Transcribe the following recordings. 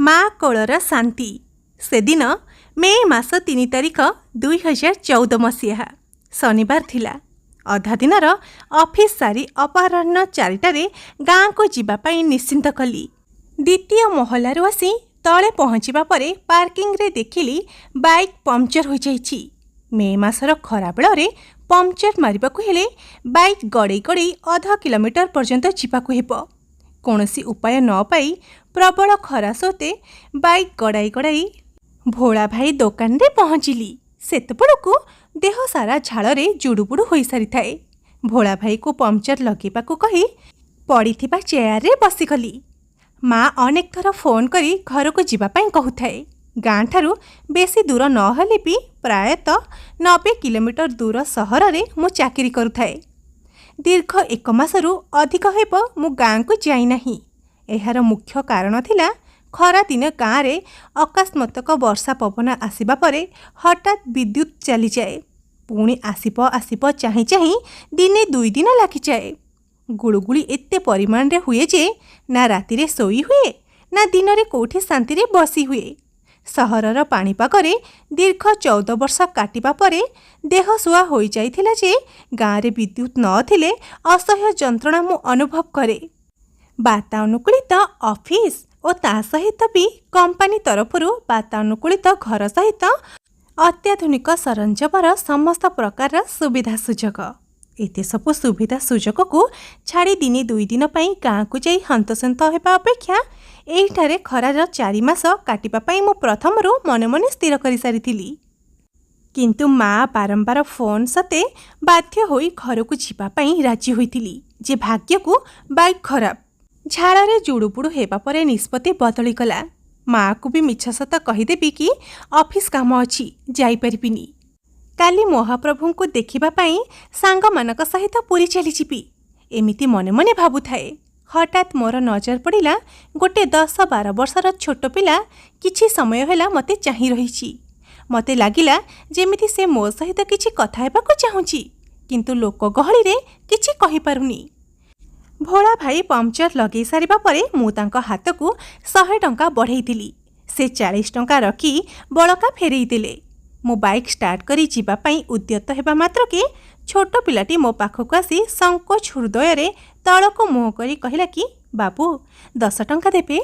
माँ कोलर शांति से दिन मे मास 3 तारिख 2014 मसीहा शनिवार थिला। अधा दिनर ऑफिस सारी अपराह्न 4टारे गाँ को जीवाई निश्चिंत कली। द्वितीय महलारू आसी तले पहुँचवा परे पार्किंग रे देखिली बाइक पंक्चर हो जाइछि। मे मासर खरा बेଳରେ पंक्चर मारिबाकु हेले बाइक गड़े गड़े आधा किलोमीटर पर्यंत जीवाकु हेबो। कौनसी उपाय न पाई प्रबल खरा सोते बाइक गड़ाई गड़ाई भोला भाई दुकान रे पहुँचली। सेतबेलकु देह सारा झाड़े जुड़ुबुड़ु हो सारी थाए। भोला भाई को पंक्चर लगेबाकु कही पड़िथिबा चेयर रे बसिगली। माँ अनेक थर फोन करी घर को जीवापाई कहूथाए। गाँ ठारू बेसी दूर न हेले भी प्रायतः 90 किलोमीटर दूर सहर रे मु चाकरी करुथाए। दीर्घ 1 मासरू अधिक हेब मु गाँ को जाई नाही। एहार मुख्य कारण थिला खरा दिन गाँ रे अकस्मातक वर्षा पवन आसिबा परे हठात विद्युत चली जाए। पुणी आसिब आसिब चाही चाही दिने 2 दिन लागी जाए। गुळुगुळी एते परिमाण रे हुए जे ना राति रे सोई हुए ना दिन रे कोठी शांति रे बसी हुए। सहरर पाणीपागरे दीर्घ 14 वर्ष काटिबा परे देह सुआ हो जाइथिला जे गाँ रे विद्युत नथिले असह्य जंत्रणा मु अनुभव करे। वातानुकूलित ऑफिस और ता सहित भी कंपनी तरफरु वातानुकूलित घर सहित अत्याधुनिक सरंजामर समस्त प्रकार सुविधा सुजोग। एते सबु सुविधा सुजोग को छाड़ी दिने 2 दिन पई गाँ को जाई हंतसंत हेबा अपेक्षा एठारे खरार 4 मास काटिबा पई मु प्रथमरु मने मने स्थिर करि सारिथिली। किंतु माँ बारंबार फोन सते बाध्य होई घर को जीवा पई राजी होइथिली जे भाग्य को बाइक खराब। झाड़े जुड़ुबुड़ु हेबा परे निष्पत्ति बदली गला। माँ को भी मिछ सत कहीदेवी कि ऑफिस काम अछि जाई परिबिनी। काली महाप्रभु को देखिबा पई सांग मानक सहित पुरी चली जिबी एमिति मने मने भाबुथाए। हठात मोर नजर पड़िला गोटे 10-12 वर्षर छोट पिला किछि समय होला मते चाही रहिछि। मते लागिला जेमिति से मो सहित किछि कथा हेबाकु चाहुछि किंतु लोक गहली रे किछि कहि पारुनी। भोला भाई पंक्चर लगे सारिबा परे मु तांको हाथ को 100 टंका बढ़ाई। से 40 टंका रखी बड़का फेरई देले। मो बाइक स्टार्ट करी जीवा पई उद्यत हेबा मात्र के छोट पिलाटी मो पाखक आसी संकोच हृदय रे तळको मुह करी कहिला कि बाबू 10 टंका देबे।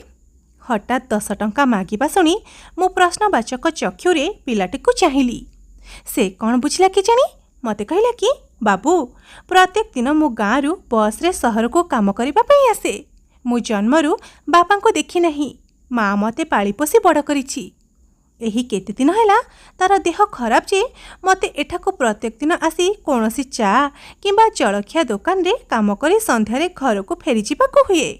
हठात 10 टंका मागिबा सुनी मो प्रश्नवाचक चक्षुरे पिलाटी को चाहिली। से कौन बुझला कि जानी मते कहिला कि बाबू प्रत्येक दिन मो गाँरु बस रे सहर को काम करिबा पई आसे। मु जन्मरु बापा को देखी नहीं। माँ मते पाली पोसी बड़ करिछि। एही केते दिन हैला तार देह खराब जे मते एठाको प्रत्येक दिन आसी कोनोसी चा किंबा जलखिया दुकान रे काम करी संध्यारे घर को फेरी जिबाको हुए।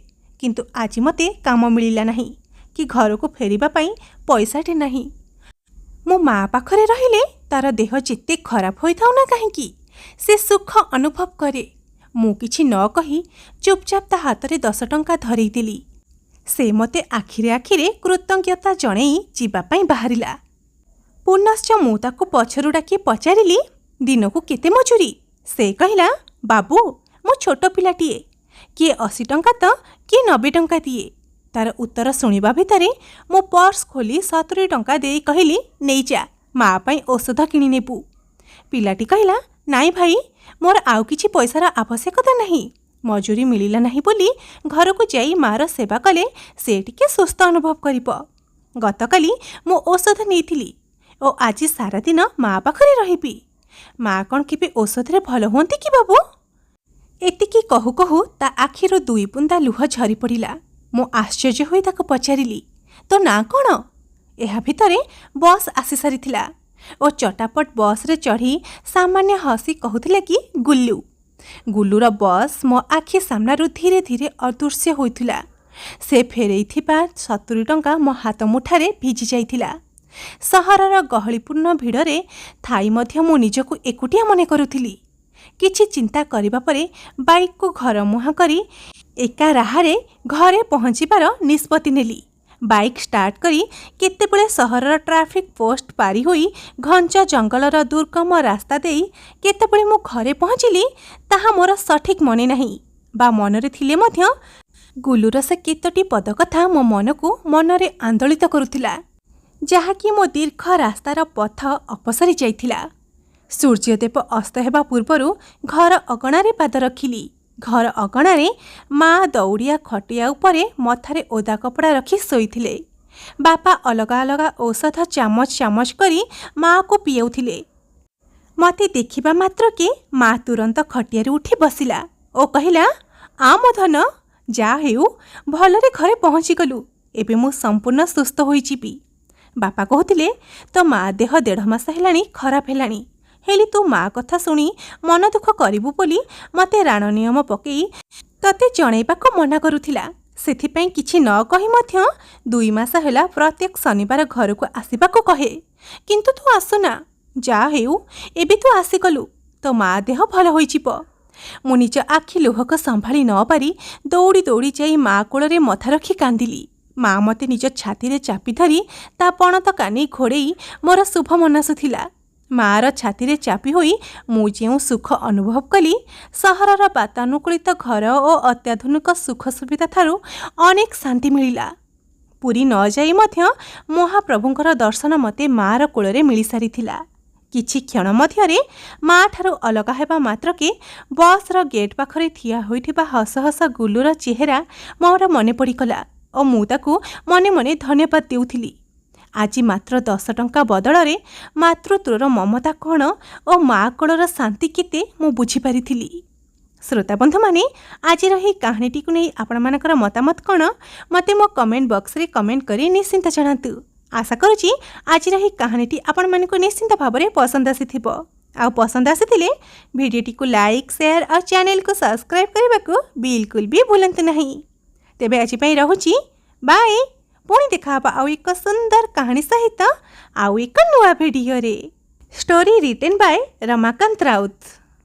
किंतु आज मते काम मिलिला नहीं कि घर को फेरिबा पई पैसाटे नहीं। मो माँ पाखरे रहिले तार देह जेते खराब होई थाउ ना काहेकि से सुख अनुभव करे। मु किछि न कही चुपचाप ता हाथ रे 10 टंका धरई देली। से मते आखिरे आखिरे कृतज्ञता जणई जीवापाई बाहरिला। पुनश्च मु ताको पछरु डाकी पचारिली दिन को केते मजूरी। से कहिला बाबू मु छोट पिलाटीए किए 80 टंका तो किए 90 टंका दिए। तार उत्तर सुनिबा भितरे मो पर्स खोली 70 टंका देई कहिली नेई जा माँ पाई औषध किणी नेबू। पिलाटी कहिला नाई भाई मोर आउ किछि पैसार आवश्यकता नहीं। मजूरी मिलिला नहीं बोली घर को जाई मार सेवा कले से टिके सुस्थ अनुभव करिबो। गतकाली मो औषध नेइथिली ओ आज सारा दिन माँ पाखरे रहिबी। माँ कौन केबे औषध रे भल होंती कि बाबू। एतिकी कहू कहू ता आखिरो 2 बुंदा लुह झरी पड़िला। मो आश्चर्य होई ताको पचारिली तो ना कौन। एहा भितरे बस आसी सारिथिला ओ चटापट बस रे चढ़ी सामान्य हसी कहूथिले कि गुल्लू। गुल्लूर बस मो आखि सामनारू धीरे धीरे अदृश्य होइथिला। से फेरई थिबा 70 टंका मो हाथ मुठारे भिजी जाइथिला। सहरर गहलीपूर्ण भिड़रे थाई मध्य मो निजको एकुटिया मने करुथिली। किछि चिंता करिबा परे बाइक को घर मुहा करी एका राहारे घरे पहुँचिबार निष्पत्ति नेली। बाइक स्टार्ट करी केतेबेले सहरर ट्राफिक पोस्ट पारी होई घंच जंगलर दुर्गम रास्ता देई केतेबेले मो घरे पहुँचिली ताहा मोर सठिक मने नहीं बा मनरे थिले मध्य ଗୁଲୁର ସେ କେତୋଟି ପଦ କଥା ମୋ ମନକୁ ମନରେ ଆନ୍ଦୋଳିତ କରୁଥିଲା, ଯାହାକି ମୋ ଦୀର୍ଘ ରାସ୍ତାର ପଥ ଅପସରି ଯାଇଥିଲା। ସୂର୍ଯ୍ୟଦେବ ଅସ୍ତ ହେବା ପୂର୍ବରୁ ଘର ଅଗଣାରେ ପାଦ ରଖିଲି। ଘର ଅଗଣାରେ ମା ଦଉଡ଼ିଆ ଖଟିଆ ଉପରେ ମଥାରେ ଓଦା କପଡ଼ା ରଖି ଶୋଇଥିଲେ। ବାପା ଅଲଗା ଅଲଗା ଔଷଧ ଚାମଚ ଚାମଚ କରି ମାଆକୁ ପିଆଉଥିଲେ। ମୋତେ ଦେଖିବା ମାତ୍ରକେ ମା ତୁରନ୍ତ ଖଟିଆରୁ ଉଠି ବସିଲା ଓ କହିଲା, ମୋ ଧନ, ଯାହା ହେଉ ଭଲରେ ଘରେ ପହଞ୍ଚିଗଲୁ। ଏବେ ମୁଁ ସମ୍ପୂର୍ଣ୍ଣ ସୁସ୍ଥ ହୋଇଯିବି। ବାପା କହୁଥିଲେ, ତୋ ମା ଦେହ 1.5 ମାସ ହେଲାଣି ଖରାପ ହେଲାଣି, ହେଲେ ତୁ ମା କଥା ଶୁଣି ମନ ଦୁଃଖ କରିବୁ ବୋଲି ମୋତେ ରାଣ ନିୟମ ପକେଇ ତତେ ଜଣେଇବାକୁ ମନା କରୁଥିଲା। ସେଥିପାଇଁ କିଛି ନ କହି ମଧ୍ୟ 2 ମାସ ହେଲା ପ୍ରତ୍ୟେକ ଶନିବାର ଘରକୁ ଆସିବାକୁ କହେ, କିନ୍ତୁ ତୁ ଆସୁନା। ଯାହା ହେଉ ଏବେ ତୁ ଆସିଗଲୁ, ତୋ ମା ଦେହ ଭଲ ହୋଇଯିବ। ମୁଁ ନିଜ ଆଖି ଲୁହକୁ ସମ୍ଭାଳି ନ ପାରି ଦୌଡ଼ି ଦୌଡ଼ି ଯାଇ ମା କୋଳରେ ମଥା ରଖି କାନ୍ଦିଲି। ମା ମୋତେ ନିଜ ଛାତିରେ ଚାପି ଧରି ତା ପଣତ କାନି ଘୋଡ଼େଇ ମୋର ଶୁଭ ମନାସୁଥିଲା। ମାଆର ଛାତିରେ ଚାପି ହୋଇ ମୁଁ ଯେଉଁ ସୁଖ ଅନୁଭବ କଲି, ସହରର ବାତାନୁକୂଳିତ ଘର ଓ ଅତ୍ୟାଧୁନିକ ସୁଖ ସୁବିଧା ଠାରୁ ଅନେକ ଶାନ୍ତି ମିଳିଲା। ପୁରୀ ନ ଯାଇ ମଧ୍ୟ ମହାପ୍ରଭୁଙ୍କର ଦର୍ଶନ ମୋତେ ମାଆର କୋଳରେ ମିଳିସାରିଥିଲା। କିଛି କ୍ଷଣ ମଧ୍ୟରେ ମାଆଠାରୁ ଅଲଗା ହେବା ମାତ୍ରକେ ବସ୍ର ଗେଟ୍ ପାଖରେ ଠିଆ ହୋଇଥିବା ହସ ହସ ଗୁଲୁର ଚେହେରା ମୋର ମନେ ପଡ଼ିଗଲା ଓ ମୁଁ ତାକୁ ମନେ ମନେ ଧନ୍ୟବାଦ ଦେଉଥିଲି। ଆଜି ମାତ୍ର 10 ଟଙ୍କା ବଦଳରେ ମାତୃତ୍ୱର ମମତା କ'ଣ ଓ ମା କୋଳର ଶାନ୍ତି କେତେ ମୁଁ ବୁଝିପାରିଥିଲି। ଶ୍ରୋତାବନ୍ଧୁମାନେ, ଆଜିର ଏହି କାହାଣୀଟିକୁ ନେଇ ଆପଣମାନଙ୍କର ମତାମତ କ'ଣ ମୋତେ ମୋ କମେଣ୍ଟ ବକ୍ସରେ କମେଣ୍ଟ କରି ନିଶ୍ଚିନ୍ତ ଜଣାନ୍ତୁ। ଆଶା କରୁଛି ଆଜିର ଏହି କାହାଣୀଟି ଆପଣମାନଙ୍କୁ ନିଶ୍ଚିନ୍ତ ଭାବରେ ପସନ୍ଦ ଆସିଥିବ। ଆଉ ପସନ୍ଦ ଆସିଥିଲେ ଭିଡ଼ିଓଟିକୁ ଲାଇକ୍, ସେୟାର ଆଉ ଚ୍ୟାନେଲକୁ ସବସ୍କ୍ରାଇବ୍ କରିବାକୁ ବିଲକୁଲ ବି ଭୁଲନ୍ତୁ ନାହିଁ। ତେବେ ଆଜି ପାଇଁ ରହୁଛି, ବାଏ। ପୁଣି ଦେଖାହେବା ଆଉ ଏକ ସୁନ୍ଦର କାହାଣୀ ସହିତ ଆଉ ଏକ ନୂଆ ଭିଡ଼ିଓରେ। Story written by Ramakanta Raut.